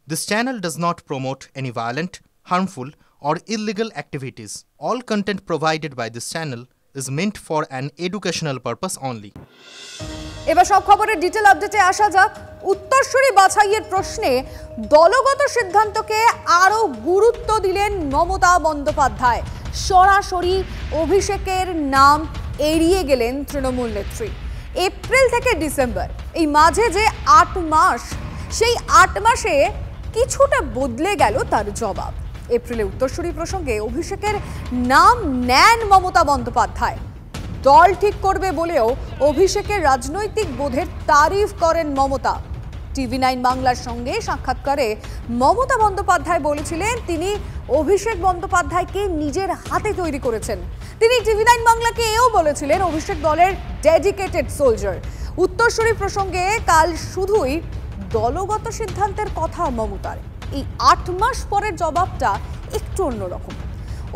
This channel does not promote any violent, harmful, or illegal activities. All content provided by this channel is meant for an educational purpose only. এবার সব খবরের detail আপডেটে আসা যাক। উত্তরসূরি বাছাইয়ের প্রশ্নে দলগত সিদ্ধান্তকে আরও গুরুত্ব দিলেন মমতা বন্দ্যোপাধ্যায়। সরাসরি অভিষেকের নাম এড়িয়ে গেলেন তৃণমূল নেত্রী। এপ্রিল থেকে ডিসেম্বর এই মাঝে যে ৮ মাস, সেই ৮ মাসে কিছুটা বদলে গেল তার জবাব। এপ্রিলে উত্তরসূরি প্রসঙ্গে অভিষেকের নাম নেন মমতা বন্দ্যোপাধ্যায়। দল ঠিক করবে বলেও অভিষেকের রাজনৈতিক বোধের তারিফ করেন মমতা। টিভি9 বাংলার সঙ্গে সাক্ষাৎকারে মমতা বন্দ্যোপাধ্যায় বলেছিলেন তিনি অভিষেক বন্দ্যোপাধ্যায়কে নিজের হাতে তৈরি করেছেন। তিনি টিভি9 বাংলাকে এও বলেছিলেন অভিষেক দলের ডেডিকেটেড সোলজার। উত্তরসূরি প্রসঙ্গে কাল শুধুই দলগত সিদ্ধান্তের কথা মমতার। এই ৮ মাস পরের জবাবটা একটু অন্যরকম।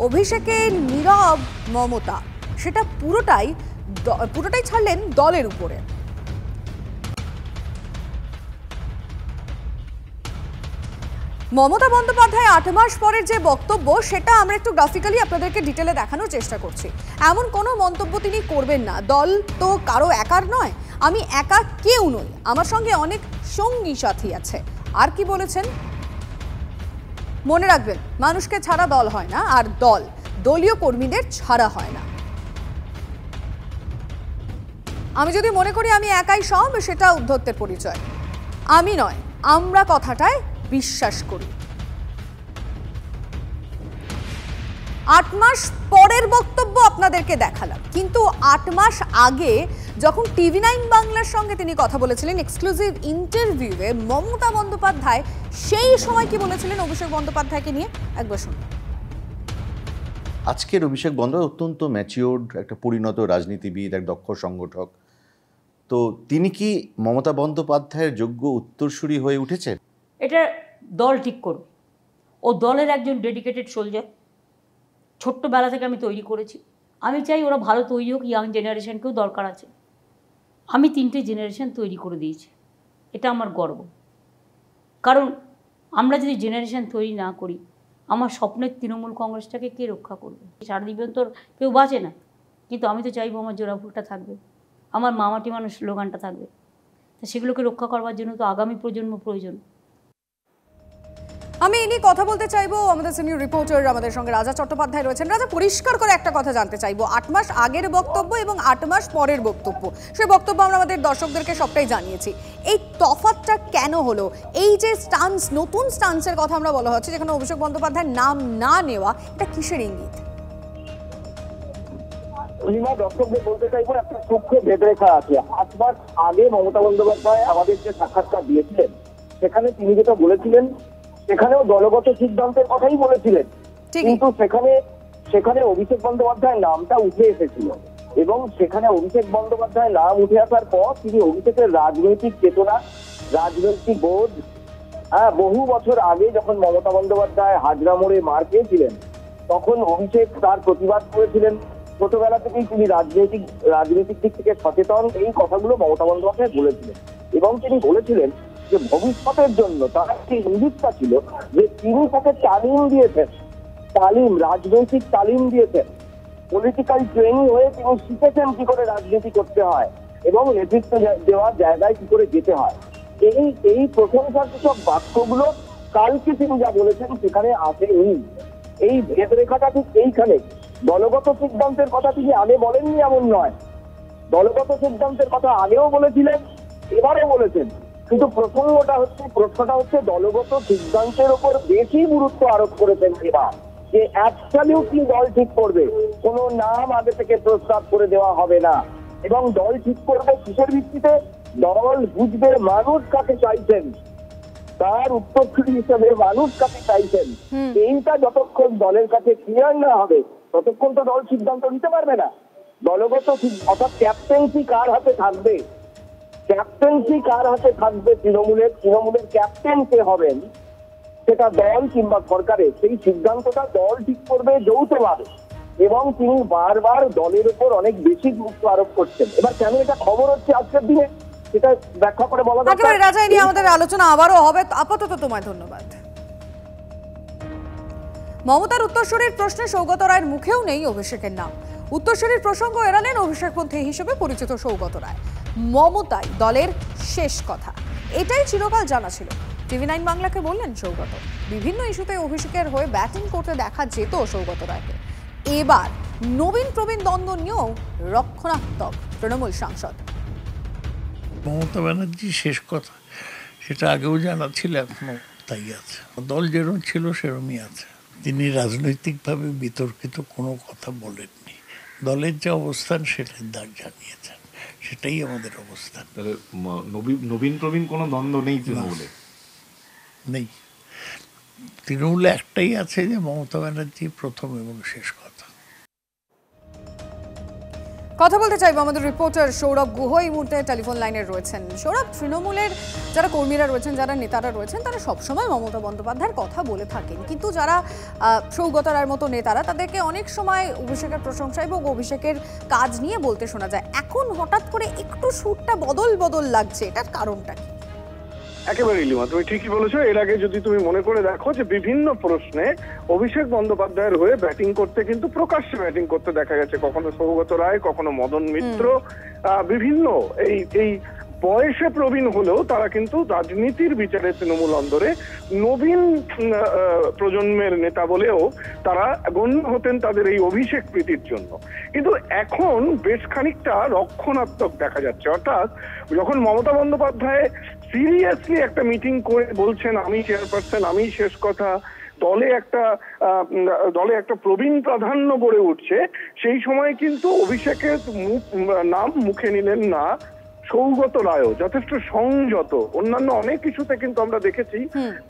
অভিষেকের নীরব মমতা সেটা পুরোটাই ছাড়লেন দলের উপরে। মমতা বন্দ্যোপাধ্যায় ৮ মাস পরের যে বক্তব্য সেটা আমরা একটু গ্রাফিক্যালি আপনাদেরকে ডিটেলে দেখানোর চেষ্টা করছি। এমন কোনো মন্তব্য তিনি করবেন না। দল তো কারো একার নয়, আমি একা কেউ নই, আমার সঙ্গে অনেক সঙ্গী সাথী আছে। আর কি বলেছেন মনে রাখবেন, মানুষকে ছাড়া দল হয় না, আর দল দলীয় কর্মীদের ছাড়া হয় না। আমি যদি মনে করি আমি একাই সব, সেটা উদ্ধত্তের পরিচয়। আমি নয়, আমরা কথাটায় বিশ্বাস করি। ৮ মাস পরের বক্তব্য আপনাদেরকে দেখালাম, কিন্তু ৮ মাস আগে যখন টিভি9 বাংলার সঙ্গে তিনি কথা বলেছিলেন এক্সক্লুসিভ ইন্টারভিউয়ে, মমতা বন্দ্যোপাধ্যায় সেই সময় কি বলেছিলেন অভিষেক বন্দ্যোপাধ্যায়কে নিয়ে একবার শুনুন। আজকের অভিষেক বন্দ্যোপাধ্যায় অত্যন্ত ম্যাচিওর্ড একটা পরিণত রাজনীতিবিদ, এক দক্ষ সংগঠক। তো তিনি কি মমতা বন্দ্যোপাধ্যায়ের যোগ্য উত্তরসূরি হয়ে উঠেছেন? এটা দল ঠিক করবে। ও দলের একজন ডেডিকেটেড সোলজার, ছোট্টবেলা থেকে আমি তৈরি করেছি। আমি চাই ওরা ভালো তৈরি হোক, ইয়াং জেনারেশনকেও দরকার আছে। আমি 3টে জেনারেশন তৈরি করে দিয়েছি, এটা আমার গর্ব। কারণ আমরা যদি জেনারেশন তৈরি না করি, আমার স্বপ্নের তৃণমূল কংগ্রেসটাকে কে রক্ষা করবে? সারা জীবন তো কেউ বাঁচে না, কিন্তু আমি তো চাইবো আমার জোড়াফুলটা থাকবে, আমার মামাটি মানুষ স্লোগানটা থাকবে। তা সেগুলোকে রক্ষা করবার জন্য তো আগামী প্রজন্ম প্রয়োজন। আমি এ নিয়ে কথা বলতে চাইবো, আমাদের সিনিয়র রিপোর্টার আমাদের সঙ্গে রাজা চট্টোপাধ্যায় রয়েছেন। রাজা, পরিষ্কার করে একটা কথা জানতে চাইবো, ৮ মাস আগের বক্তব্য এবং ৮ মাস পরের বক্তব্য, সেই বক্তব্য আমরা আমাদের দর্শকদেরকে সবটাই জানিয়েছি। এই তফাৎটা কেন হলো? এই যে স্টান্স, নতুন স্টান্সের কথা আমরা বলা হচ্ছে, যেখানে অভিষেক বন্দ্যোপাধ্যায়ের নাম না নেওয়া, এটা কিসের ইঙ্গিত? দর্শকদের বলতে চাইবো একটা সূক্ষ্ম ভেদরেখা আছে। ৮ মাস আগে মমতা বন্দ্যোপাধ্যায় আমাদের যে সাক্ষাৎকার দিয়েছিলেন, সেখানে তিনি যেটা বলেছিলেন, সেখানেও দলগত সিদ্ধান্তের কথাই বলেছিলেন, কিন্তু সেখানে অভিষেক বন্দ্যোপাধ্যায়ের নামটা উঠে এসেছিল। এবং সেখানে অভিষেক বন্দ্যোপাধ্যায়ের নাম উঠে আসার পর তিনি অভিষেকের রাজনৈতিক চেতনা, রাজনৈতিক বোধ, বহু বছর আগে যখন মমতা বন্দ্যোপাধ্যায় হাজরা মোড়ে মার খেয়েছিলেন, তখন অভিষেক তার প্রতিবাদ করেছিলেন। ছোটবেলা থেকেই তিনি রাজনৈতিক দিক থেকে সচেতন, এই কথাগুলো মমতা বন্দ্যোপাধ্যায় বলেছিলেন। এবং তিনি বলেছিলেন যে ভবিষ্যতের জন্য তার একটি ইঙ্গিতটা ছিল যে তিনি তাকে রাজনৈতিক তালিম দিয়েছেন, পলিটিক্যাল ট্রেনিং হয়ে তিনি শিখেছেন কি করে রাজনীতি করতে হয় এবং নেতৃত্ব দেওয়ার জায়গায় কি করে যেতে হয়। এই প্রশংসার সব বাক্যগুলো কালকে তিনি যা বলেছেন সেখানে আসেনি। এই ভেদরেখাটা ঠিক এইখানে। দলগত সিদ্ধান্তের কথা তিনি আগে বলেননি এমন নয়, দলগত সিদ্ধান্তের কথা আগেও বলেছিলেন, এবারও বলেছেন। কিন্তু প্রশ্নটা হচ্ছে দলগত সিদ্ধান্তের উপর বেশি গুরুত্ব আরোপ করেছেন এবার, যে অ্যাবসলিউটলি দল ঠিক করবে, কোনো নাম আগে থেকে প্রস্তাব করে দেওয়া হবে না। এবং দল ঠিক করবে কিসের ভিত্তিতে? দল বুঝবে মানুষ কাকে চাইছেন, তার উত্তরসূরি হিসেবে মানুষ কাকে চাইছেন। এইটা যতক্ষণ দলের কাছে ক্লিয়ার না হবে, ততক্ষণ তো দল সিদ্ধান্ত নিতে পারবে না। দলগত অর্থাৎ ক্যাপ্টেন্সি কার হাতে থাকবে, তৃণমূলের ক্যাপ্টেন কে হবেন, সেটা দল কিংবা সরকারের, সেই সিদ্ধান্তটা দল ঠিক করবে যৌথভাবে। এবং তিনি বারবার দলের উপর অনেক বেশি গুরুত্ব আরোপ করছেন। এবার কেন এটা খবর হচ্ছে আজকের দিনে? সেটা ব্যাখ্যা করে বলা একেবারে দরকার। রাজা, এই নিয়ে আমাদের আলোচনা আবারও হবে। আপাতত তোমায় ধন্যবাদ। মমতার উত্তরসূরির প্রশ্নে সৌগত রায়ের মুখেও নেই অভিষেকের নাম। উত্তরসূরির প্রসঙ্গ এড়ালেন অভিষেকপন্থী হিসেবে পরিচিত সৌগত রায়। মমতাই দলের শেষ কথা, এটাই চিরকাল জানা ছিল। TV9 বাংলাকে বললেন সৌগত। বিভিন্ন ইস্যুতে অভিষেকের হয়ে ব্যাটিং করতে দেখা যেত সৌগত রায়কে। এবার নবীন প্রবীণ দ্বন্দ্ব নিয়েও রক্ষণাত্মক তৃণমূল সাংসদ। মমতা ব্যানার্জি শেষ কথা, সেটা আগেও জানা ছিল, এখনো তাই আছে। দল যেরকম ছিল সেরকমই আছে। তিনি রাজনৈতিকভাবে বিতর্কিত কোনো কথা বলেননি। দলের যে অবস্থান সেটাই জানিয়েছেন, সেটাই আমাদের অবস্থান। তাহলে নবীন প্রবীণ কোনো দ্বন্দ্ব নেই তৃণমূলে? নেই। তৃণমূলে একটাই আছে যে মমতা ব্যানার্জি প্রথম এবং শেষ কথা। কথা বলতে চাইবো আমাদের রিপোর্টার সৌরভ গুহ এই মুহূর্তে টেলিফোন লাইনে রয়েছেন। সৌরভ, তৃণমূলের যারা কর্মীরা রয়েছেন, যারা নেতারা রয়েছেন, তারা সবসময় মমতা বন্দ্যোপাধ্যায়ের কথা বলে থাকেন, কিন্তু যারা সৌগত রায়ের মতো নেতারা, তাদেরকে অনেক সময় অভিষেকের প্রশংসা এবং অভিষেকের কাজ নিয়ে বলতে শোনা যায়। এখন হঠাৎ করে একটু সুরটা বদল লাগছে, এটার কারণটা কি? একেবারে ইলিমা, তুমি ঠিকই বলেছো। এর আগে যদি তুমি মনে করে দেখো যে বিভিন্ন প্রশ্নে অভিষেক বন্দ্যোপাধ্যায়ের হয়ে ব্যাটিং করতে, কিন্তু প্রকাশ্যে ব্যাটিং করতে দেখা গেছে, কখনো সৌগত রায়, কখনো মদন মিত্র, বিভিন্ন এই বয়সে প্রবীণ হলেও তারা কিন্তু রাজনীতির বিচারে তৃণমূল অন্দরে নবীন প্রজন্মের নেতা বলেও তারা গণ্য হতেন তাদের এই অভিষেক প্রীতির জন্য। কিন্তু এখন বেশ খানিকটা রক্ষণাত্মক দেখা যাচ্ছে। অর্থাৎ যখন মমতা বন্দ্যোপাধ্যায় সিরিয়াসলি একটা মিটিং করে বলছেন আমি চেয়ারপারসন, আমি শেষ কথা, দলে একটা প্রবীণ প্রাধান্য গড়ে উঠছে, সেই সময় কিন্তু অভিষেকের নাম মুখে নিলেন না সৌগত রায়ও। যথেষ্ট সংযত। অন্যান্য অনেক কিছুতে কিন্তু আমরা দেখেছি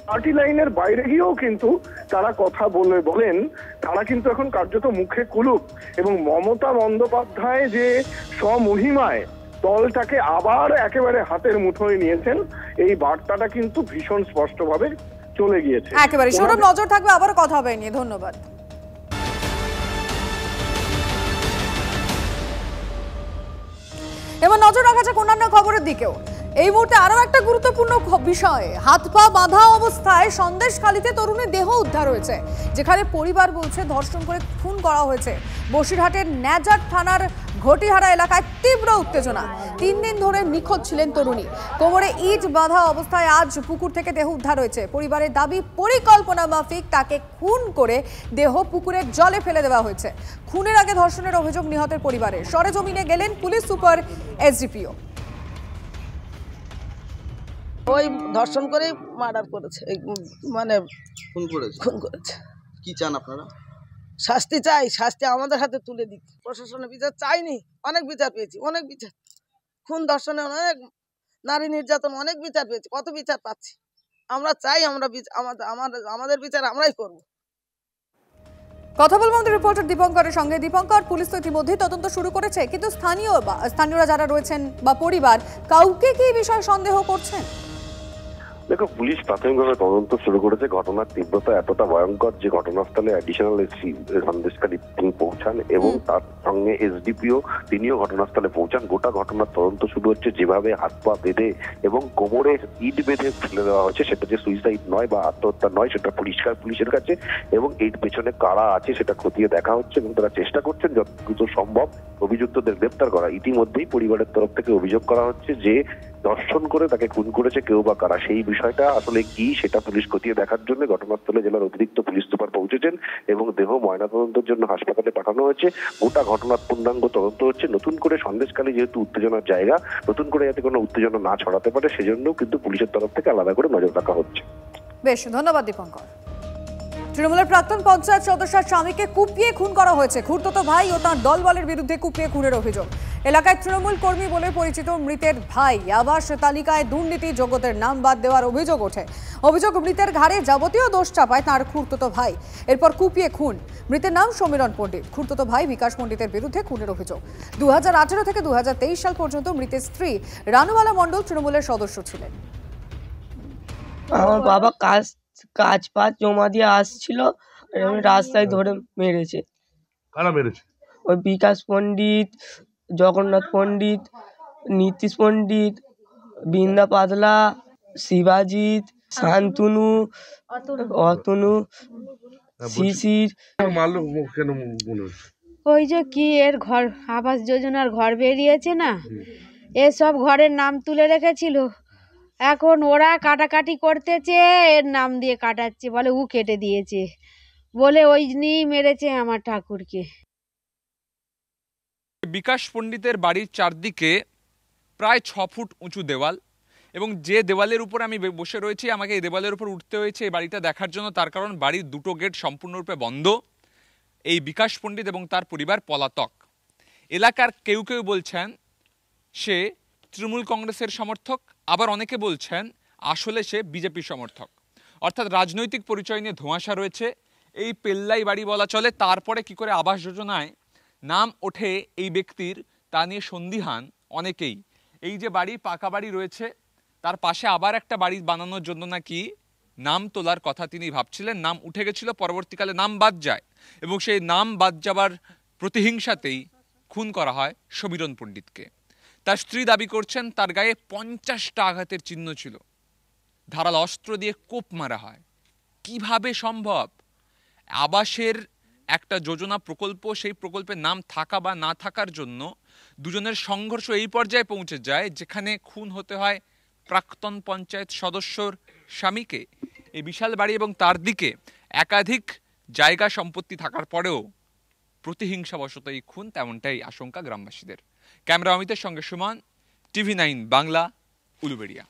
পার্টি লাইনের বাইরে গিয়েও কিন্তু তারা কথা বলেন। তারা কিন্তু এখন কার্যত মুখে কুলুপ। এবং মমতা বন্দ্যোপাধ্যায় যে স্বমহিমায় দলটাকে আবার একেবারে হাতের মুঠোয় নিয়েছেন, এই বার্তাটা কিন্তু ভীষণ স্পষ্টভাবে চলে গিয়েছে। একেবারে সৌরভ, নজর থাকবে, আবারও কথা হবে নিয়ে। ধন্যবাদ। এবার নজর রাখা যাক অন্যান্য খবরের দিকেও। এই মুহূর্তে আরো একটা গুরুত্বপূর্ণ বিষয়, হাত পা বাঁধা অবস্থায় সন্দেশখালীতে তরুণীর দেহ উদ্ধার হয়েছে, যেখানে পরিবার বলছে ধর্ষণ করে খুন করা হয়েছে। বসিরহাটের ন্যাজার থানার ঘটিহারা এলাকায় তীব্র উত্তেজনা। 3 দিন ধরে নিখোঁজ ছিলেন তরুণী। কোমরে ইট বাঁধা অবস্থায় আজ পুকুর থেকে দেহ উদ্ধার হয়েছে। পরিবারের দাবি, পরিকল্পনা মাফিক তাকে খুন করে দেহ পুকুরের জলে ফেলে দেওয়া হয়েছে। খুনের আগে ধর্ষণের অভিযোগ নিহতের পরিবারের। সরেজমিনে গেলেন পুলিশ সুপার এসডিপিও। ওই ধর্ষণ করে মার্ডার করেছে, মানে খুন করেছে। কি চান আপনারা? শাস্তি চাই, শাস্তি আমাদের হাতে তুলে দিক। প্রশাসনের বিচার চাইনি, অনেক বিচার পেয়েছি, অনেক বিচার। খুন ধর্ষণে অনেক, নারী নির্যাতন অনেক বিচার পেয়েছি, কত বিচার পাচ্ছি। আমরা চাই, আমাদের বিচার আমরাই করব। কথা বলবো আমাদের রিপোর্টার দীপঙ্করের সঙ্গে। দীপঙ্কর, পুলিশ তো ইতিমধ্যেই তদন্ত শুরু করেছে, কিন্তু স্থানীয়রা যারা রয়েছেন বা পরিবার, কাউকে কি এই বিষয়ে সন্দেহ করছেন? দেখো, পুলিশ প্রাথমিকভাবে তদন্ত শুরু করেছে। ঘটনার তীব্রতা এতটা ভয়ঙ্কর যে ঘটনাস্থলে অ্যাডিশনাল এসপি সন্দেশখালী তিনি পৌঁছান এবং তার সঙ্গে এসডিপিও তিনিও ঘটনাস্থলে পৌঁছান। গোটা ঘটনার তদন্ত শুরু হচ্ছে। যেভাবে হাত পা বেঁধে এবং কোমরে ইট বেঁধে ফেলে দেওয়া হচ্ছে, সেটা যে সুইসাইড নয় বা আত্মহত্যা নয়, সেটা পরিষ্কার পুলিশের কাছে। এবং এর পেছনে কারা আছে সেটা খতিয়ে দেখা হচ্ছে এবং তারা চেষ্টা করছেন যত দ্রুত সম্ভব অভিযুক্তদের গ্রেপ্তার করা। ইতিমধ্যেই পরিবারের তরফ থেকে অভিযোগ করা হচ্ছে যে ধর্ষণ করে তাকে খুন করেছে কেউ বা কারা। সেই বিষয়টা আসলে কি সেটা পুলিশ খতিয়ে দেখার জন্য ঘটনাস্থলে জেলার অতিরিক্ত পুলিশ সুপার পৌঁছেছেন এবং দেহ ময়নাতদন্তের জন্য হাসপাতালে পাঠানো হয়েছে। গোটা ঘটনার পূর্ণাঙ্গ তদন্ত হচ্ছে। নতুন করে সন্দেশখালী যেহেতু উত্তেজনার জায়গা, নতুন করে যাতে কোনো উত্তেজনা না ছড়াতে পারে সেজন্য কিন্তু পুলিশের তরফ থেকে আলাদা করে নজর রাখা হচ্ছে। বেশ, ধন্যবাদ দীপঙ্কর। তৃণমূলের প্রাক্তন পঞ্চায়েত সদস্যের স্বামীকে কুপিয়ে খুন করা হয়েছে। খুড়তুতো ভাই ও তাঁর দলবলের বিরুদ্ধে কুপিয়ে খুনের অভিযোগ। এলাকায় তৃণমূল কর্মী বলে পরিচিত মৃতের ভাই আবাস তালিকায় দুর্নীতি যোগ্যদের নাম বাদ দেওয়ার অভিযোগ ওঠে। অভিযোগ, মৃতের ঘাড়ে যাবতীয় দোষ চাপায় তাঁর খুড়তুতো ভাই, এরপর কুপিয়ে খুন। মৃতের নাম সমীরণ পণ্ডিত। খুড়তুতো ভাই বিকাশ পণ্ডিতের বিরুদ্ধে খুনের অভিযোগ। 2018 থেকে 2023 সাল পর্যন্ত মৃতের স্ত্রী রানুবালা মণ্ডল তৃণমূলের সদস্য ছিলেন। আমার বাবা কাজ জমা দিয়ে আসছিল, রাস্তায় ধরে মেরেছে। কারা মেরেছে? ওই বিকাশ পণ্ডিত, জগন্নাথ পণ্ডিত, নীতিশ পণ্ডিত, বৃন্দা পাতলা, শিবাজিৎ, শান্তনু, অতনু, শিশির। ওই যে কি এর ঘর আবাস যোজনার ঘর বেরিয়েছে না, এসব ঘরের নাম তুলে রেখেছিল, এখন ওরা কাটাকাটি করতেছে, এর নাম দিয়ে কাটাচ্ছে, বলে ও কেটে দিয়েছে, বলে ওই নিয়েই মেরেছে আমার ঠাকুরকে। বিকাশ পণ্ডিতের বাড়ির চারদিকে প্রায় 6 ফুট উঁচু দেওয়াল, এবং যে দেওয়ালের উপর আমি বসে রয়েছি, আমাকে এই দেওয়ালের উপর উঠতে হয়েছে এই বাড়িটা দেখার জন্য। তার কারণ বাড়ির দুটো গেট সম্পূর্ণরূপে বন্ধ। এই বিকাশ পণ্ডিত এবং তার পরিবার পলাতক। এলাকার কেউ কেউ বলছেন সে তৃণমূল কংগ্রেসের সমর্থক, আবার অনেকে বলছেন আসলে সে বিজেপির সমর্থক। অর্থাৎ রাজনৈতিক পরিচয় নিয়ে ধোঁয়াশা রয়েছে। এই পেল্লাই বাড়ি বলা চলে, তারপরে কি করে আবাস যোজনায় নাম ওঠে এই ব্যক্তির তা নিয়ে সন্দিহান অনেকেই। এই যে বাড়ি, পাকা বাড়ি রয়েছে, তার পাশে আবার একটা বাড়ি বানানোর জন্য নাকি নাম তোলার কথা তিনি ভাবছিলেন। নাম উঠে গেছিল, পরবর্তীকালে নাম বাদ যায়, এবং সেই নাম বাদ যাবার প্রতিহিংসাতেই খুন করা হয় সমীরণ পণ্ডিতকে। তার স্ত্রী দাবি করছেন তার গায়ে 50টা আঘাতের চিহ্ন ছিল, ধারালো অস্ত্র দিয়ে কোপ মারা হয়। কিভাবে সম্ভব? আবাসের একটা যোজনা প্রকল্প, সেই প্রকল্পের নাম থাকা বা না থাকার জন্য দুজনের সংঘর্ষ এই পর্যায়ে পৌঁছে যায় যেখানে খুন হতে হয় প্রাক্তন পঞ্চায়েত সদস্যর স্বামীকে। এই বিশাল বাড়ি এবং তার দিকে একাধিক জায়গা সম্পত্তি থাকার পরেও প্রতিহিংসাবশত এই খুন, তেমনটাই আশঙ্কা গ্রামবাসীদের। ক্যামেরা অমিতের সঙ্গে সুমন, TV9 বাংলা, উলুবেড়িয়া।